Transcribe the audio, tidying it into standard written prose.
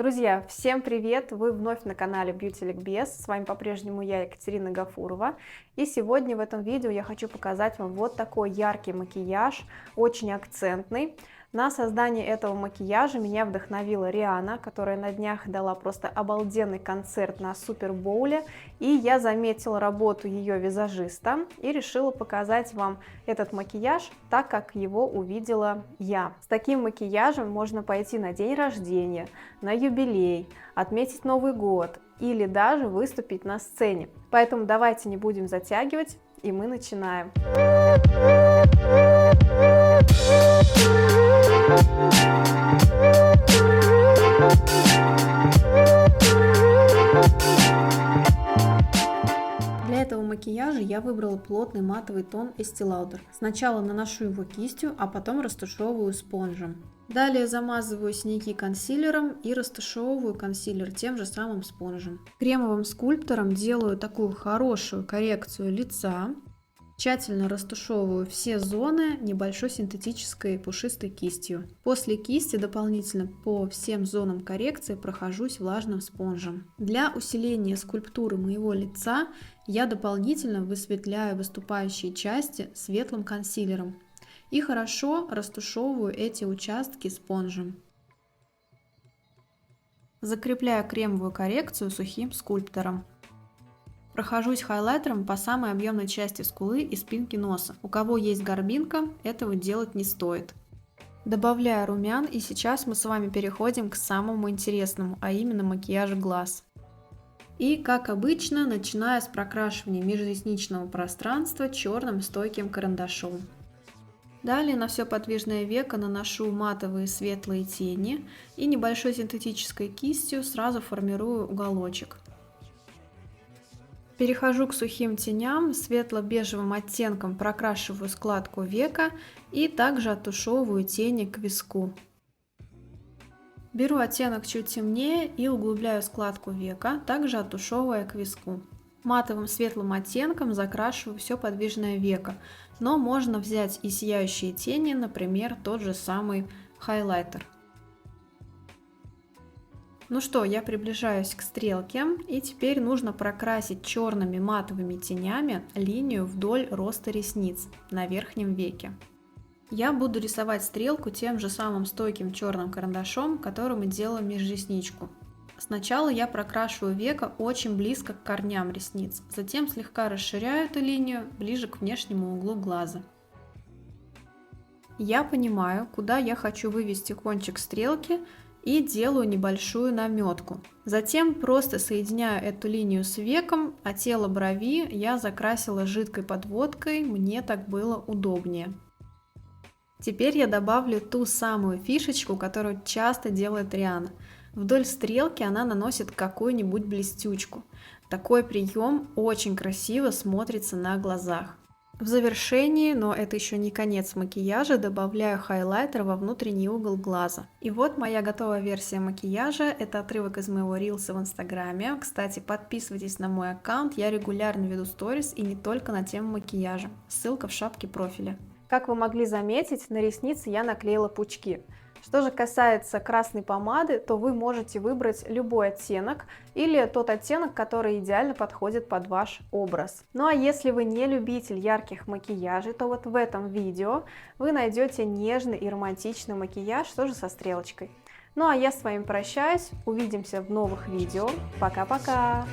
Друзья, всем привет! Вы вновь на канале Beauty Ликбез. С вами по-прежнему я, Екатерина Гафурова. И сегодня в этом видео я хочу показать вам вот такой яркий макияж, очень акцентный. На создание этого макияжа меня вдохновила Риhanna, которая на днях дала просто обалденный концерт на Супербоуле. И я заметила работу ее визажиста и решила показать вам этот макияж так, как его увидела я. С таким макияжем можно пойти на день рождения, на юбилей, отметить Новый год или даже выступить на сцене. Поэтому давайте не будем затягивать, и мы начинаем. Для этого макияжа я выбрала плотный матовый тон Estee Lauder. Сначала наношу его кистью, а потом растушевываю спонжем. Далее замазываю синяки консилером и растушевываю консилер тем же самым спонжем. Кремовым скульптором делаю такую хорошую коррекцию лица. Тщательно растушевываю все зоны небольшой синтетической пушистой кистью. После кисти дополнительно по всем зонам коррекции прохожусь влажным спонжем. Для усиления скульптуры моего лица я дополнительно высветляю выступающие части светлым консилером и хорошо растушевываю эти участки спонжем. Закрепляю кремовую коррекцию сухим скульптором. Прохожусь хайлайтером по самой объемной части скулы и спинки носа. У кого есть горбинка, этого делать не стоит. Добавляю румян, и сейчас мы с вами переходим к самому интересному, а именно макияжу глаз. И, как обычно, начинаю с прокрашивания межресничного пространства черным стойким карандашом. Далее на все подвижное веко наношу матовые светлые тени и небольшой синтетической кистью сразу формирую уголочек. Перехожу к сухим теням, светло-бежевым оттенком прокрашиваю складку века и также оттушевываю тени к виску. Беру оттенок чуть темнее и углубляю складку века, также оттушевывая к виску. Матовым светлым оттенком закрашиваю все подвижное веко, но можно взять и сияющие тени, например, тот же самый хайлайтер. Ну что, я приближаюсь к стрелке, и теперь нужно прокрасить черными матовыми тенями линию вдоль роста ресниц на верхнем веке. Я буду рисовать стрелку тем же самым стойким черным карандашом, которым мы делаем межресничку. Сначала я прокрашиваю веко очень близко к корням ресниц, затем слегка расширяю эту линию ближе к внешнему углу глаза. Я понимаю, куда я хочу вывести кончик стрелки, и делаю небольшую наметку. Затем просто соединяю эту линию с веком, а тело брови я закрасила жидкой подводкой, мне так было удобнее. Теперь я добавлю ту самую фишечку, которую часто делает Риhanna. Вдоль стрелки она наносит какую-нибудь блестючку. Такой прием очень красиво смотрится на глазах. В завершении, но это еще не конец макияжа, добавляю хайлайтер во внутренний угол глаза. И вот моя готовая версия макияжа. Это отрывок из моего рилса в инстаграме. Кстати, подписывайтесь на мой аккаунт, я регулярно веду сторис и не только на тему макияжа. Ссылка в шапке профиля. Как вы могли заметить, на ресницы я наклеила пучки. Что же касается красной помады, то вы можете выбрать любой оттенок или тот оттенок, который идеально подходит под ваш образ. Ну а если вы не любитель ярких макияжей, то вот в этом видео вы найдете нежный и романтичный макияж, тоже со стрелочкой. Ну а я с вами прощаюсь, увидимся в новых видео. Пока-пока!